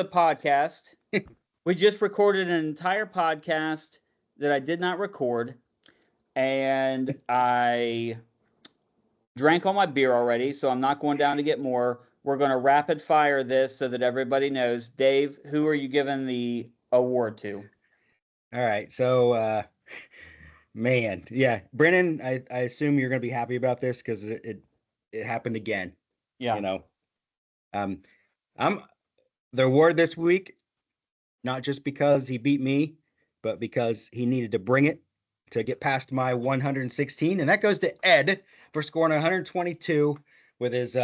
the podcast. We just recorded an entire podcast that I did not record, and I drank all my beer already, so I'm not going down to get more. We're going to rapid fire this so that everybody knows. Dave, who are you giving the award to? All right. So, man, yeah, Brennan, I assume you're going to be happy about this because it happened again. Yeah. You know, um, I'm the award this week, not just because he beat me, but because he needed to bring it to get past my 116, and that goes to Ed for scoring 122 with his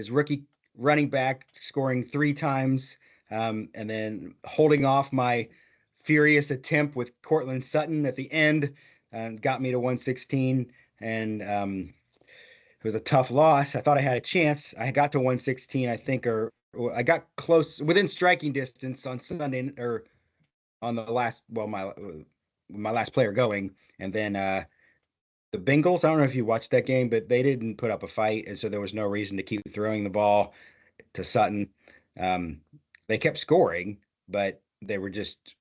rookie running back scoring 3 times, and then holding off my furious attempt with Cortland Sutton at the end, got me to 116, and it was a tough loss. I thought I had a chance. I got to 116, I think, or I got close within striking distance on Sunday, or on the last, well, my last player going, and then the Bengals. I don't know if you watched that game, but they didn't put up a fight, and so there was no reason to keep throwing the ball to Sutton. They kept scoring, but they were just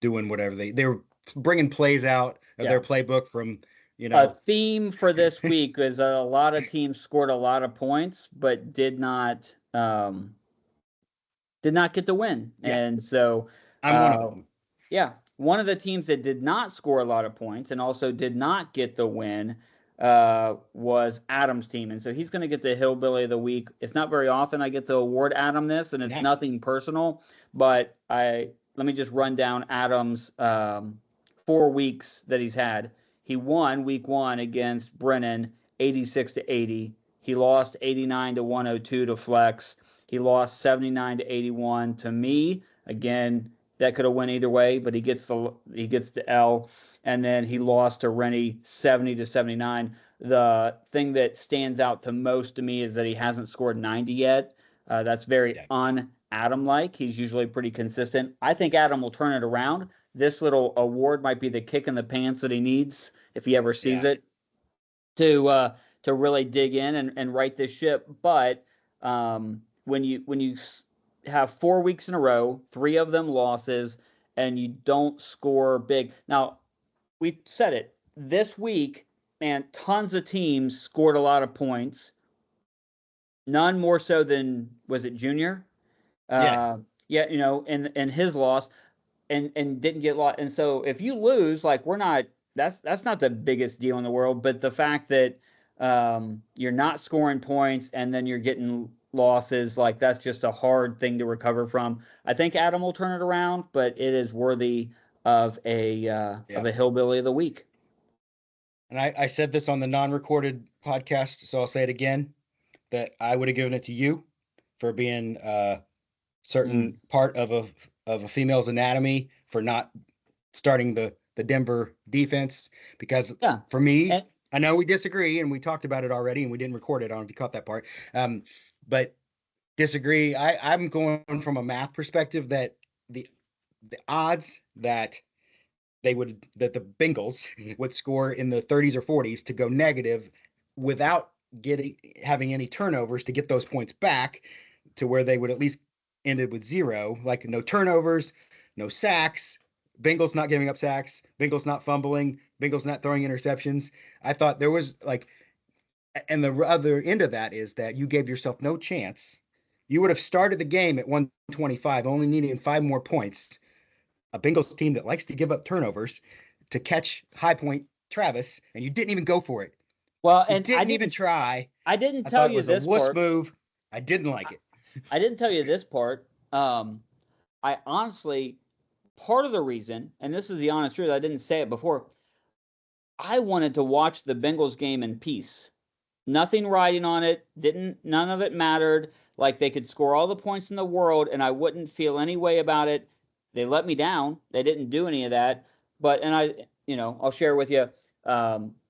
doing whatever they were bringing plays out of their playbook from. A theme for this week was a lot of teams scored a lot of points, but did not get the win. Yeah. And so I'm one of them. Yeah. One of the teams that did not score a lot of points and also did not get the win was Adam's team. And so he's going to get the Hillbilly of the Week. It's not very often I get to award Adam this, and it's nothing personal, but let me just run down Adam's 4 weeks that he's had. He won week 1 against Brennan, 86-80. He lost 89-102 to Flex. He lost 79-81 to me. Again, that could have went either way, but he gets the L. And then he lost to Rennie 70-79. The thing that stands out to most to me is that he hasn't scored 90 yet. That's very un-Adam-like. He's usually pretty consistent. I think Adam will turn it around. This little award might be the kick in the pants that he needs if he ever sees it to really dig in and right this ship. But when you have 4 weeks in a row, 3 of them losses, and you don't score big. Now, we said it. This week, man, tons of teams scored a lot of points. None more so than, was it Junior? Yeah, in his loss. And didn't get lost. And so if you lose, like, that's not the biggest deal in the world. But the fact that you're not scoring points and then you're getting losses, like, that's just a hard thing to recover from. I think Adam will turn it around, but it is worthy of a Hillbilly of the Week. And I said this on the non-recorded podcast, so I'll say it again, that I would have given it to you for being a certain part of a female's anatomy, for not starting the Denver defense, because for me, I know we disagree and we talked about it already and we didn't record it. I don't know if you caught that part. But disagree. I'm going from a math perspective that the odds that the Bengals would score in the 30s or 40s to go negative without having any turnovers to get those points back to where they would at least ended with 0, like no turnovers, no sacks, Bengals not giving up sacks, Bengals not fumbling, Bengals not throwing interceptions. I thought there was and the other end of that is that you gave yourself no chance. You would have started the game at 125, only needing 5 more points. A Bengals team that likes to give up turnovers to catch High Point Travis, and you didn't even go for it. Well, and I didn't even try. I didn't tell you this part. It was a wuss move. I didn't like it. I didn't tell you this part. I honestly, part of the reason, and this is the honest truth, I didn't say it before, I wanted to watch the Bengals game in peace. Nothing riding on it. None of it mattered. Like, they could score all the points in the world, and I wouldn't feel any way about it. They let me down. They didn't do any of that. But, and I'll share with you,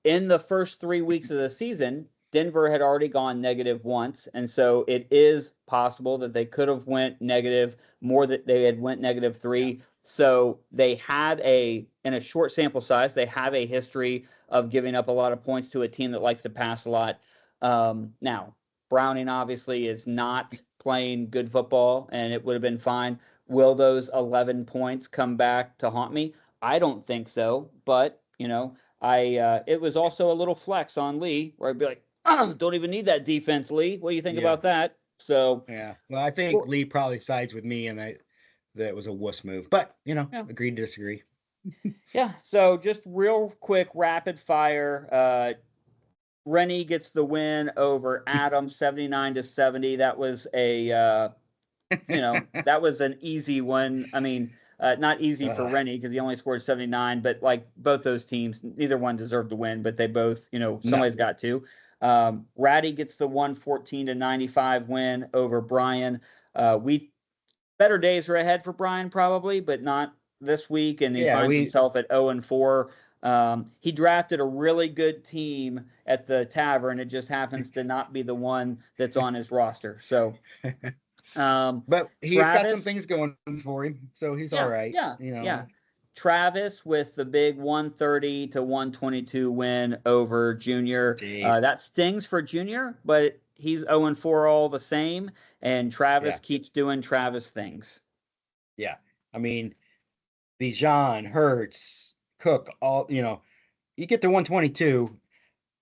in the first 3 weeks of the season, Denver had already gone negative once, and so it is possible that they could have went negative more, that they had went negative 3. Yeah. So they had in a short sample size, they have a history of giving up a lot of points to a team that likes to pass a lot. Now, Browning obviously is not playing good football, and it would have been fine. Will those 11 points come back to haunt me? I don't think so, but it was also a little flex on Lee where I'd be like, don't even need that defense, Lee. What do you think about that? So yeah, well, I think Lee probably sides with me, and that was a wuss move, but agreed to disagree. Yeah. So just real quick, rapid fire. Rennie gets the win over Adam, 79-70. That was that was an easy one. I mean, not easy for Rennie because he only scored 79, but like both those teams, neither one deserved to win, but they both, somebody's got to. Ratty gets the 114-95 win over Brian. Better days are ahead for Brian probably, but not this week, and he finds himself at 0-4. He drafted a really good team at the tavern. It just happens to not be the one that's on his roster. So, but he's got some things going for him, so he's all right. Yeah. Travis with the big 130-122 win over Junior. That stings for Junior, but he's 0-4 all the same, and Travis keeps doing Travis things. Yeah, I mean, Bijan, Hurts, Cook, all you get to 122,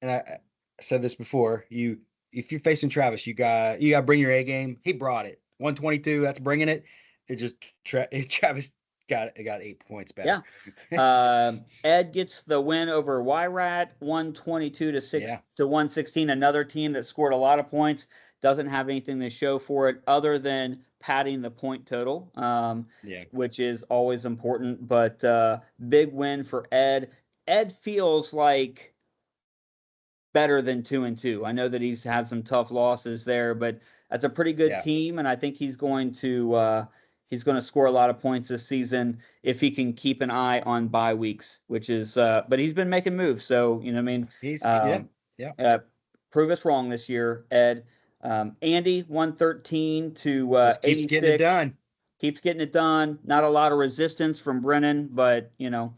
and I said this before. If you're facing Travis, you got to bring your A game. He brought it. 122, that's bringing it. It just Travis got 8 points back. Yeah. Ed gets the win over Wyrat, 122-116. Another team that scored a lot of points, doesn't have anything to show for it other than padding the point total, which is always important. But big win for Ed. Ed feels like better than 2-2. I know that he's had some tough losses there, but that's a pretty good team, and I think he's going to score a lot of points this season if he can keep an eye on bye weeks, which is but he's been making moves, so you know what I mean. Prove us wrong this year, Ed. Andy 113-86. Keeps getting it done. Keeps getting it done. Not a lot of resistance from Brennan, but no.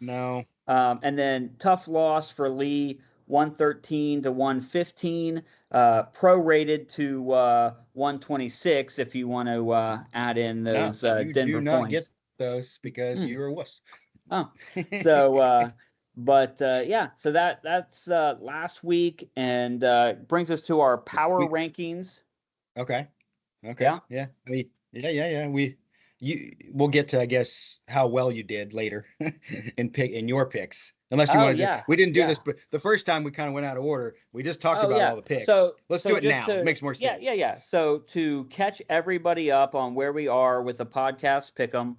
And then tough loss for Lee, 113-115, prorated to 126 if you want to add in those you Denver do not points. Get those because you're a wuss. Oh, so so that's last week, and brings us to our power rankings. Okay. Yeah. I mean, yeah. We'll get to, I guess, how well you did later in your picks. Unless you wanted to. We didn't do this, but the first time we kind of went out of order. We just talked about all the picks. So let's do it now. It makes more sense. Yeah. So to catch everybody up on where we are with the podcast pick'em,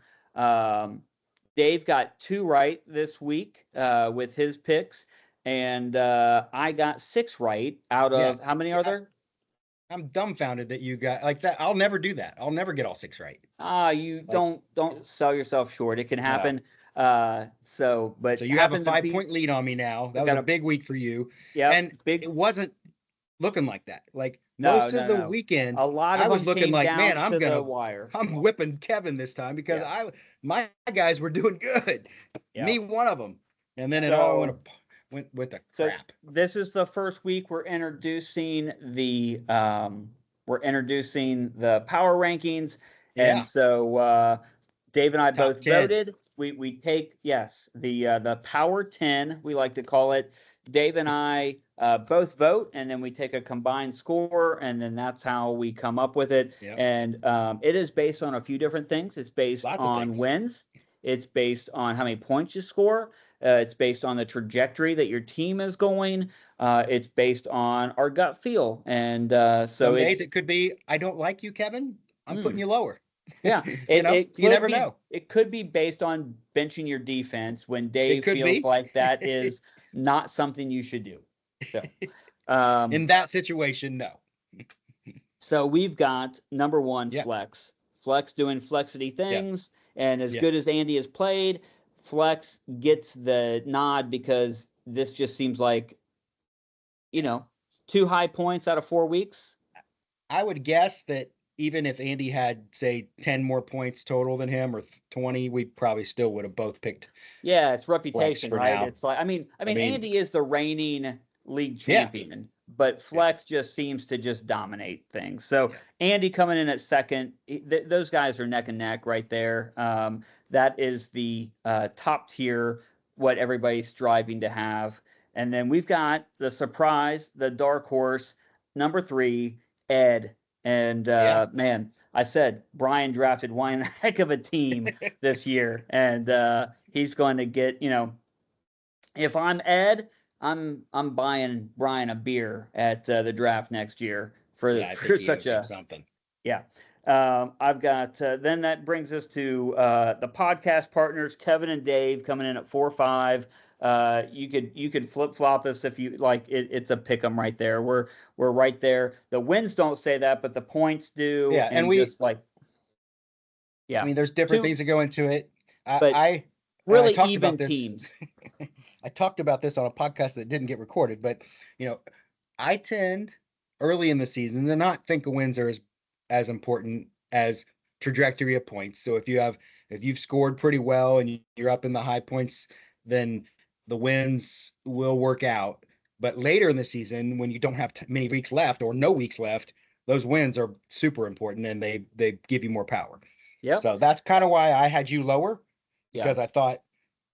Dave got 2 right this week with his picks, and I got 6 right out of how many are there? I'm dumbfounded that you got like that. I'll never do that. I'll never get all 6 right. You don't sell yourself short. It can happen. So you have a 5-point lead on me now. That was a big week for you. Yeah, and it wasn't looking like that. Like most of the weekend, a lot of I was looking like, man, I'm whipping Kevin this time because my guys were doing good. Me, one of them, and then it all went with the crap. This is the first week we're introducing the power rankings, and so Dave and I both voted. We take the power 10, we like to call it. Dave and I both vote, and then we take a combined score, and then that's how we come up with it. And it is based on a few different things. It's based on wins. It's based on how many points you score. It's based on the trajectory that your team is going. It's based on our gut feel. And some days it could be, I don't like you, Kevin. I'm putting you lower. Yeah. You never know. It could be based on benching your defense when Dave feels like that is not something you should do. So, in that situation, no. So we've got number 1, Flex. Flex doing flexity things. And as good as Andy has played, Flex gets the nod because this just seems like, 2 high points out of 4 weeks. I would guess that even if Andy had, say, 10 more points total than him or 20, we probably still would have both picked. Yeah, it's reputation, right? Now. It's like, I mean, Andy is the reigning league champion, but flex just seems to just dominate things. So Andy coming in at second, those guys are neck and neck right there. That is the top tier, what everybody's striving to have. And then we've got the surprise, the dark horse, number 3, Ed. And man, I said Brian drafted one heck of a team this year, and he's going to get, if I'm Ed, I'm buying Brian a beer at the draft next year for such a something. Yeah. I've got then that brings us to the podcast partners, Kevin and Dave, coming in at 4-5. You could flip flop us if you like. It's a pick 'em right there. We're right there. The wins don't say that, but the points do. Yeah, and we just like. Yeah. I mean, there's different things that go into it. I really even teams. I talked about this on a podcast that didn't get recorded, but I tend early in the season to not think the wins are as important as trajectory of points. So if you've scored pretty well and you're up in the high points, then the wins will work out. But later in the season, when you don't have many weeks left or no weeks left, those wins are super important and they give you more power. Yeah. So that's kind of why I had you lower, because I thought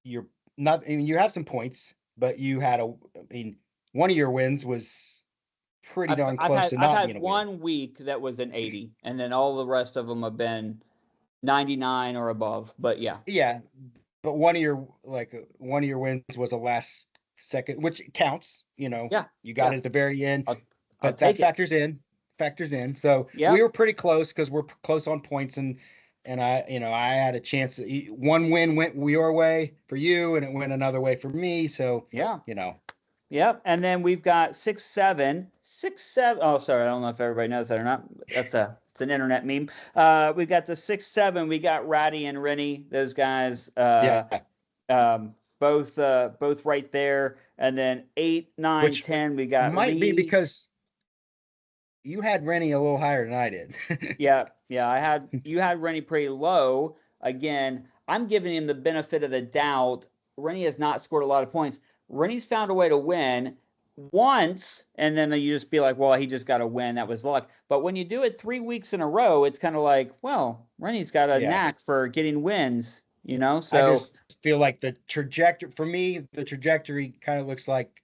you're not. I mean, you have some points, but you had one of your wins was pretty darn close to not being a win. I've had one week that was an 80, and then all the rest of them have been 99 or above. But yeah. Yeah, but one of your wins was a last second, which counts. Yeah. You got it at the very end, but that factors in. So we were pretty close because we're close on points, and I had a chance. One win went your way for you, and it went another way for me. So Yep. And then we've got 6-7. Oh, sorry. I don't know if everybody knows that or not. It's an internet meme. We've got the 6-7. We got Ratty and Rennie. Those guys. Both right there. And then 8, 9, which 10. We got. Might Lee. be because you had Rennie a little higher than I did. Yeah. You had Rennie pretty low. Again, I'm giving him the benefit of the doubt. Rennie has not scored a lot of points. Rennie's found a way to win once, and then you just be like, well, he just got a win. That was luck. But when you do it 3 weeks in a row, it's kind of like, well, Rennie's got a knack for getting wins, So I just feel like the trajectory kind of looks like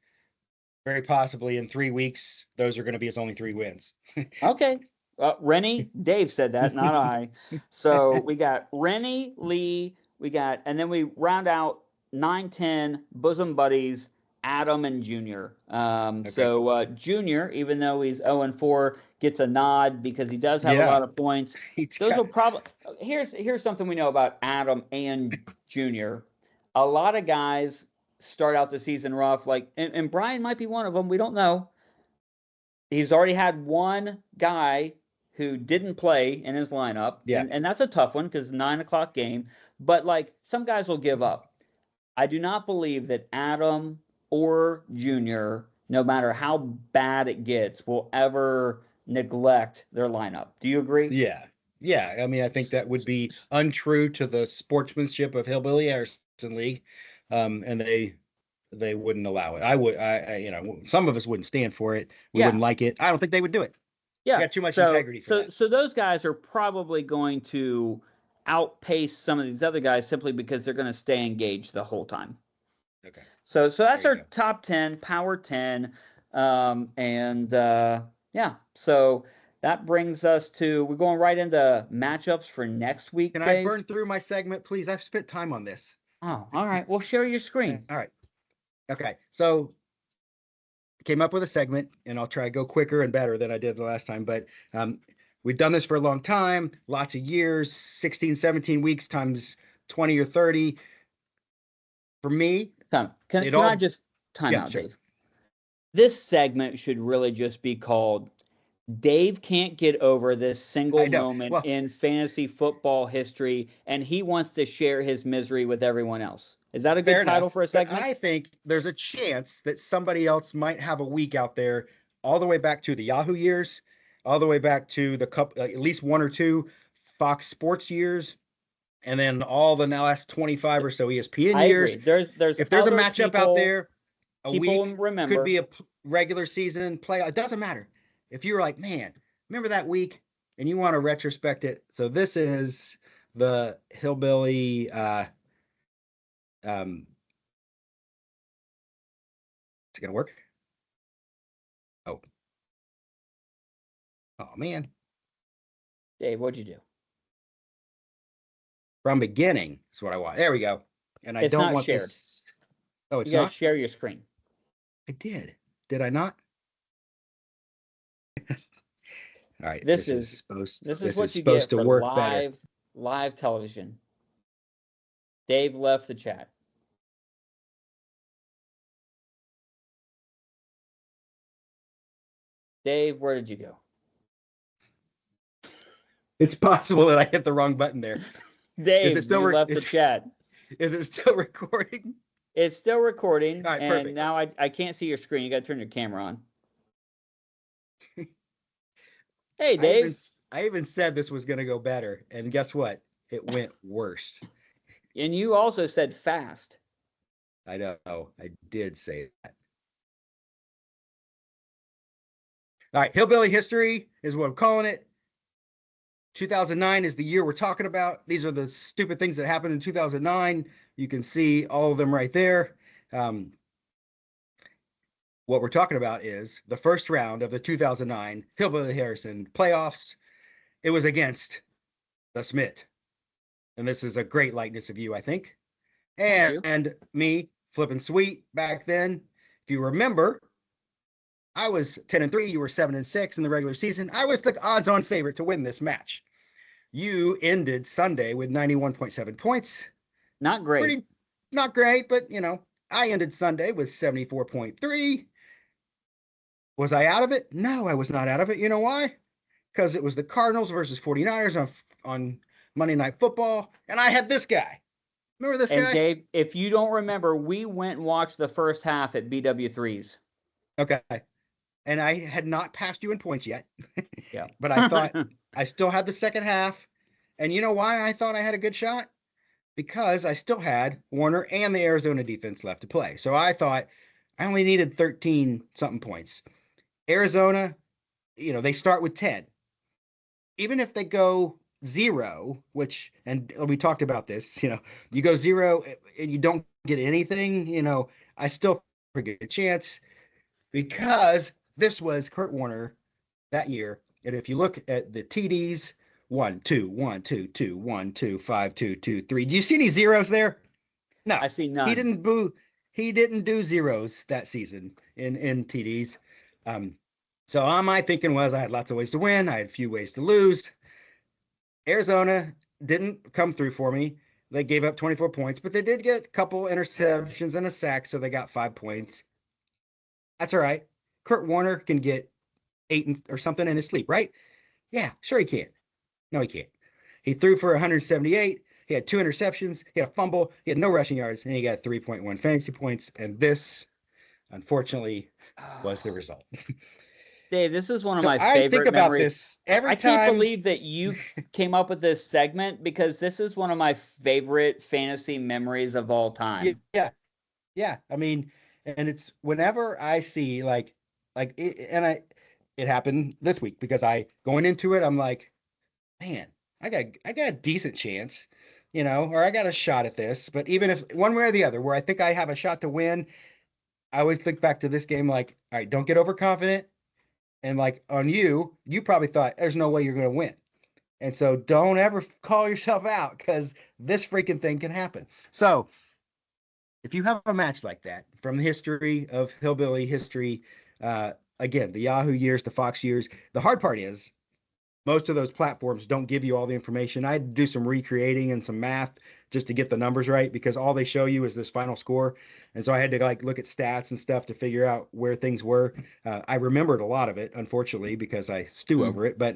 very possibly in 3 weeks, those are going to be his only 3 wins. Okay. Rennie, Dave said that, not I. So we got Rennie, Lee, and then we round out 9, 10 bosom buddies, Adam and Junior. So Junior, even though he's 0-4, gets a nod because he does have a lot of points. Those will probably here's something we know about Adam and Junior. A lot of guys start out the season rough, and Brian might be one of them. We don't know. He's already had one guy who didn't play in his lineup, and that's a tough one because 9:00 game. But some guys will give up. I do not believe that Adam or Junior, no matter how bad it gets, will ever neglect their lineup. Do you agree? Yeah. I mean, I think that would be untrue to the sportsmanship of Hillbilly Harrison League, and they wouldn't allow it. Some of us wouldn't stand for it. We wouldn't like it. I don't think they would do it. Yeah, got too much integrity for that. So those guys are probably going to outpace some of these other guys simply because they're going to stay engaged the whole time. Okay. So that's our top 10, Power 10. So that brings us to, we're going right into matchups for next week. Can I burn through my segment, please? I've spent time on this. Oh, all right. Well, share your screen. All right. Okay. So came up with a segment, and I'll try to go quicker and better than I did the last time. But we've done this for a long time, lots of years, 16, 17 weeks times 20 or 30. For me, can I just time out, Dave? This segment should really just be called Dave Can't Get Over This Single Moment in Fantasy Football History, and he wants to share his misery with everyone else. Is that a good title for a segment? I think there's a chance that somebody else might have a week out there all the way back to the Yahoo years, all the way back to the at least 1 or 2 Fox Sports years, and then all the last 25 or so ESPN years. There's if there's a matchup out there, a week remember. could be regular season, play, it doesn't matter. If you were like, man, remember that week and you want to retrospect it. So this is the Hillbilly is it gonna work? Oh. Oh man. Dave, what'd you do? From beginning is what I want. There we go. And I It's don't not want shared. this. Oh, it's You gotta not? share your screen. I did. Did I not? All right. This is what you get for work better. live television. Dave left the chat. Dave, where did you go? It's possible that I hit the wrong button there. Dave, you left the chat. Is it still recording? It's still recording. All right, and perfect. now I can't see your screen. You got to turn your camera on. Hey, Dave. I even said this was going to go better. And guess what? It went worse. And you also said fast. I know. I did say that. All right. Hillbilly history is what I'm calling it. 2009 is the year we're talking about. These are the stupid things that happened in 2009. You can see all of them right there. What we're talking about is the first round of the 2009 Hillbilly Harrison playoffs. It was against the Smith. And this is a great likeness of you, I think. And me, flipping sweet back then. If you remember, I was 10-3. You were 7-6 in the regular season. I was the odds-on favorite to win this match. You ended Sunday with 91.7 points. Not great. Not great, but, I ended Sunday with 74.3. Was I out of it? No, I was not out of it. You know why? Because it was the Cardinals versus 49ers on Monday Night Football, and I had this guy. Remember this guy? And Dave, if you don't remember, we went and watched the first half at BW3's. Okay. And I had not passed you in points yet. Yeah. But I thought I still had the second half. And you know why I thought I had a good shot? Because I still had Warner and the Arizona defense left to play. So I thought I only needed 13-something points. Arizona, they start with 10. Even if they go 0, and we talked about this, you go 0 and you don't get anything, I still have a good chance because this was Kurt Warner that year. And if you look at the TDs, 1, 2, 1, 2, 2, 1, 2, 5, 2, 2, 3. Do you see any zeros there? No. I see none. He didn't do zeros that season in TDs. So my thinking was I had lots of ways to win. I had a few ways to lose. Arizona didn't come through for me. They gave up 24 points, but they did get a couple interceptions and a sack, so they got 5 points. That's all right. Kurt Warner can get 8 or something in his sleep, right? Yeah, sure he can. No, he can't. He threw for 178. He had 2 interceptions. He had a fumble. He had no rushing yards, and he got 3.1 fantasy points. And this, unfortunately, was the result. Dave, this is one of my favorite I think about memories. this every I time. can't believe that you came up with this segment because this is one of my favorite fantasy memories of all time. Yeah. I mean, and it's whenever I see it happened this week because going into it, I'm like, man, I got a decent chance, or I got a shot at this. But even if one way or the other, where I think I have a shot to win, I always think back to this game like, all right, don't get overconfident. And on you probably thought there's no way you're going to win. And so don't ever call yourself out because this freaking thing can happen. So if you have a match like that from the history of Hillbilly history, again, the Yahoo years, the Fox years, the hard part is most of those platforms don't give you all the information. I had to do some recreating and some math just to get the numbers right because all they show you is this final score. And so I had to look at stats and stuff to figure out where things were. I remembered a lot of it, unfortunately, because I stew over it. But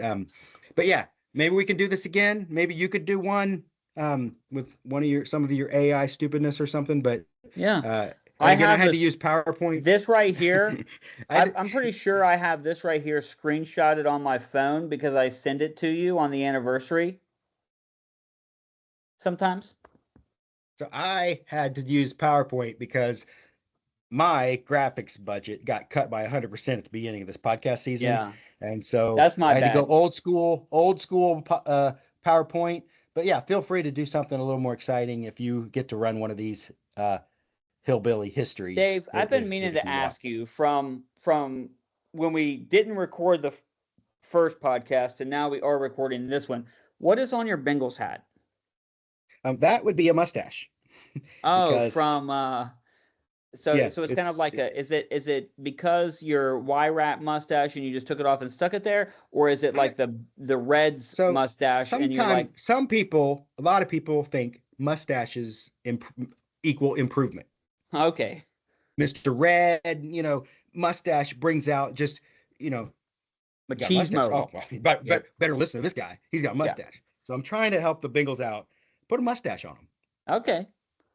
yeah, maybe we can do this again. Maybe you could do one with some of your AI stupidness or something. But yeah, I had to use PowerPoint. This right here, I'm pretty sure I have this right here screenshotted on my phone because I send it to you on the anniversary. Sometimes. So I had to use PowerPoint because my graphics budget got cut by 100% at the beginning of this podcast season, Yeah, and so that's my I had to go bad. old school PowerPoint. But yeah, feel free to do something a little more exciting if you get to run one of these hillbilly histories, Dave, I've been meaning if to you want. ask you from when we didn't record the first podcast and now we are recording this one. What is on your Bengals hat? That would be a mustache Oh, because from so yeah, so it's kind of like a is it because your Y wrap mustache and you just took it off and stuck it there, or is it I like the Reds so mustache and you're sometimes like, a lot of people think mustaches equal improvement. okay, Mr. Red, mustache brings out just, you got mustache. machismo. Oh, well, but, Yep. better listen to this guy. He's got a Yeah. mustache. So I'm trying to help the Bengals out. Put a mustache on him. Okay. I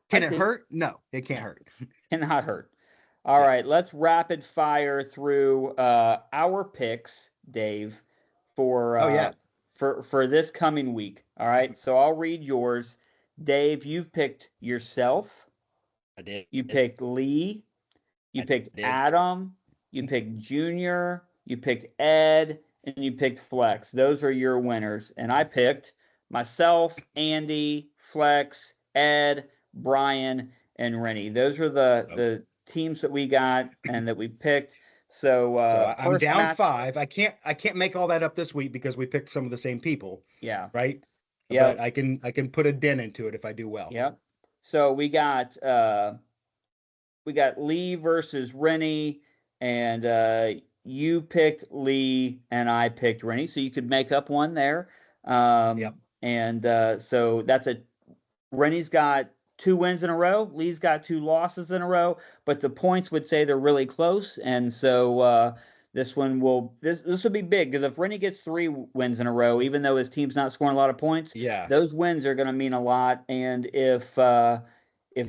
Can it see. hurt? No, it can't hurt. Cannot hurt. All Yeah. right, let's rapid fire through our picks, Dave, for Oh yeah, for this coming week. All right, so I'll read yours. Dave, you've picked yourself. I did. You picked Lee. You I picked did. Adam. You picked Junior. You picked Ed, and you picked Flex. Those are your winners. And I picked myself, Andy, Flex, Ed, Brian, and Rennie. Those are the teams that we got and that we picked. So So I'm first down match, 5. I can't make all that up this week because we picked some of the same people, yeah, right? But yep, I can put a dent into it if I do well. yep. So we got Lee versus Rennie, and you picked Lee and I picked Rennie, so you could make up one there. Yep. And so that's Rennie's got 2 wins in a row. Lee's got 2 losses in a row, but the points would say they're really close, and so this will be big because if Rennie gets 3 wins in a row, even though his team's not scoring a lot of points, Yeah. those wins are going to mean a lot. And if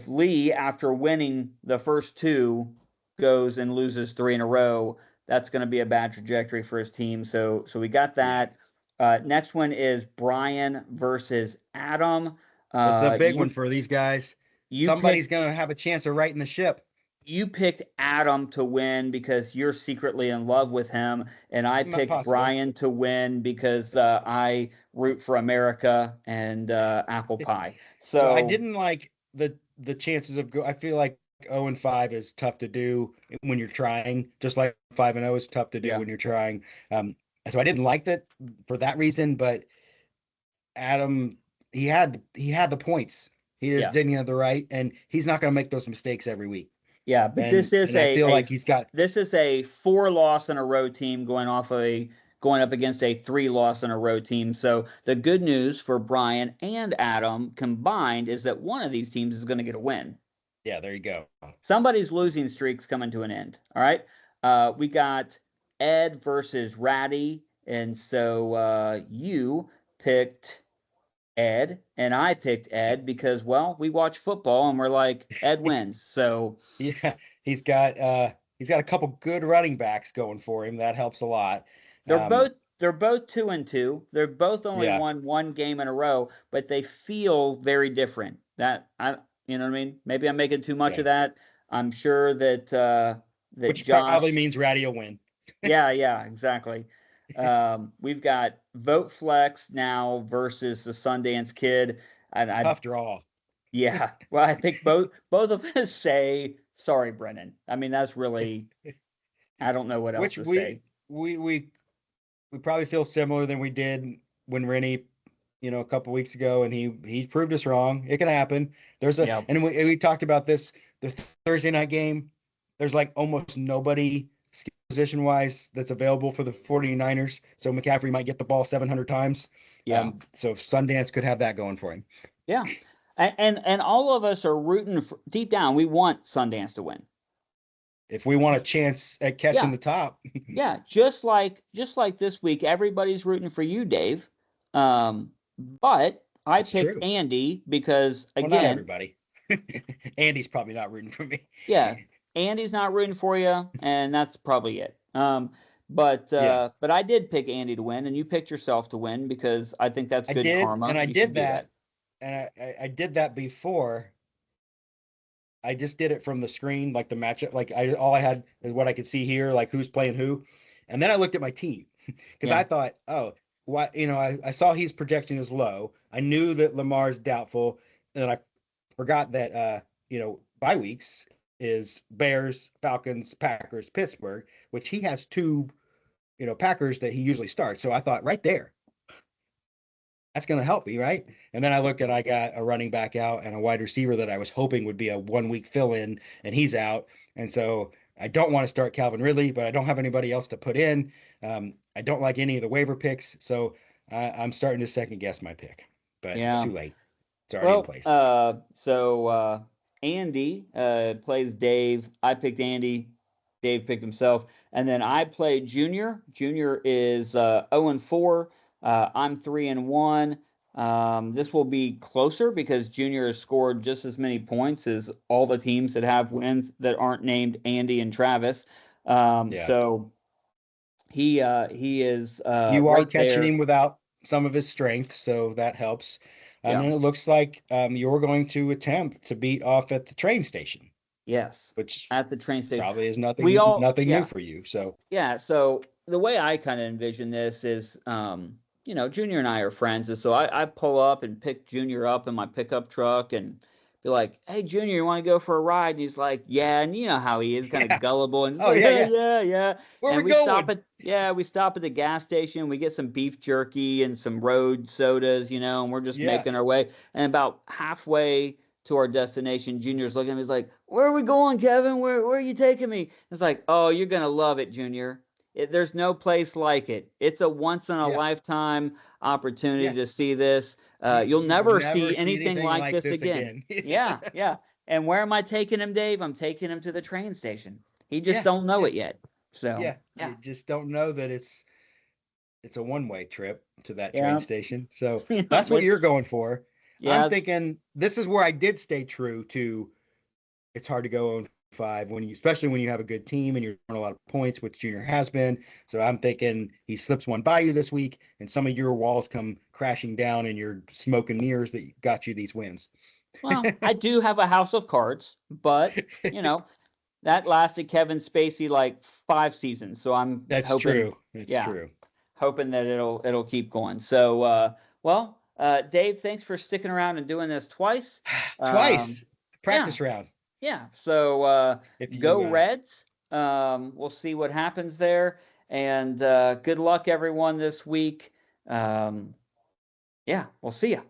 Lee, after winning the first 2, goes and loses 3 in a row, that's going to be a bad trajectory for his team. So we got Yeah. that. Next one is Brian versus Adam. This is a big one You for these guys. you Somebody's picked going to have a chance of righting the ship. you picked Adam to win because you're secretly in love with him, and I Not picked possibly. Brian to win because I root for America and apple pie. So I So didn't like the chances of I feel like 0-5 is tough to do when you're trying, just like 5-0 is tough to do yeah, when you're trying. So I didn't like that for that reason, but Adam, he had the points. He just yeah. didn't have the right, and he's not going to make those mistakes every week. Yeah, but And I feel like he's got this is a 4 loss in a row team going up against a 3 loss in a row team. So the good news for Brian and Adam combined is that one of these teams is going to get a win. yeah, there you go. Somebody's losing streak's coming to an end. All right. We got Ed versus Ratty, and so you picked Ed, and I picked Ed because, well, we watch football and we're like, Ed wins. So Yeah, he's got a couple good running backs going for him. That helps a lot. they're Um, both they're both 2-2. They're both only yeah, won one game in a row, but they feel very different. You know what I mean? Maybe I'm making too much yeah. of that. I'm sure that Which probably Josh. means Ratty will win. Yeah, exactly. We've got Vote Flex now versus the Sundance Kid. And Tough draw. yeah, well, I think both of us say sorry, Brennan. I mean, that's really, I don't know what else Which to we say. we we we probably feel similar than we did when Rennie, a couple weeks ago, and he proved us wrong. It can happen. Yeah, And we talked about this the Thursday night game. There's like almost nobody skill position wise that's available for the 49ers. So McCaffrey might get the ball 700 times. yeah, So Sundance could have that going for him. yeah. And all of us are rooting for, deep down. We want Sundance to win. If we want a chance at catching Yeah, the top, yeah. Just like this week, everybody's rooting for you, Dave. But I that's picked true. Andy because Well, not again, everybody. Andy's probably not rooting for me. yeah, Andy's not rooting for you, and that's probably it. But Yeah, I did pick Andy to win, and you picked yourself to win because I think that's I good did, karma. and I You should did do that. that, and I did that before I just did it from the screen, like the matchup. Like all I had is what I could see here, like who's playing who, and then I looked at my team because Yeah. I thought, oh, what I saw his projection is low. I knew that Lamar's doubtful, and I forgot that bye weeks is Bears, Falcons, Packers, Pittsburgh, which he has two Packers that he usually starts. So I thought right there, that's going to help me, right? And then I look and I got a running back out and a wide receiver that I was hoping would be a 1 week fill in, and he's out. And so I don't want to start Calvin Ridley, but I don't have anybody else to put in. I don't like any of the waiver picks, so I'm starting to second guess my pick, but it's Yeah. too late. It's already in Well, place. Andy plays Dave. I picked Andy. Dave picked himself. And then I played Junior. Junior is 0-4. I'm 3-1. This will be closer because Junior has scored just as many points as all the teams that have wins that aren't named Andy and Travis. Yeah. So he is You are right catching there. him without some of his strength, so that helps. And Yeah. then it looks like you're going to attempt to beat off at the train station, Yes. which At the train station. probably is We all, nothing new yeah. for you. So Yeah, so the way I kind of envision this is, Junior and I are friends, and so I pull up and pick Junior up in my pickup truck and be like, "Hey, Junior, you want to go for a ride?" And he's like, "Yeah," and you know how he is, kind of yeah. gullible, and he's Oh like, yeah, "Yeah, yeah. yeah, yeah." Where And we going? we stop at the gas station, we get some beef jerky and some road sodas, and we're just Yeah. making our way. And about halfway to our destination, Junior's looking at me, he's like, "Where are we going, Kevin? Where are you taking me?" It's like, "Oh, you're gonna love it, Junior. There's no place like it. It's a once in a Yeah. lifetime opportunity Yeah. to see this. You'll You will never never see see anything anything like like this this again." again. Yeah, yeah. And where am I taking him, Dave? I'm taking him to the train station. He just Yeah. don't know Yeah. it yet. So, Yeah. yeah, You just don't know that it's a one-way trip to that train yeah, station. So yeah. that's what you're going for. I'm Yeah, thinking this is where I did stay true to it's hard to go on 5 especially when you have a good team and you're on a lot of points, which Junior has been. So I'm thinking he slips one by you this week, and some of your walls come crashing down, and your smoke and mirrors that got you these wins. well, I do have a house of cards, but that lasted Kevin Spacey like 5 seasons. So I'm That's hoping, true. It's yeah, true. hoping that it'll keep going. So, Dave, thanks for sticking around and doing this twice. Twice Yeah, practice round. yeah. So If go you Reds. We'll see what happens there, and good luck everyone this week. Yeah, we'll see you.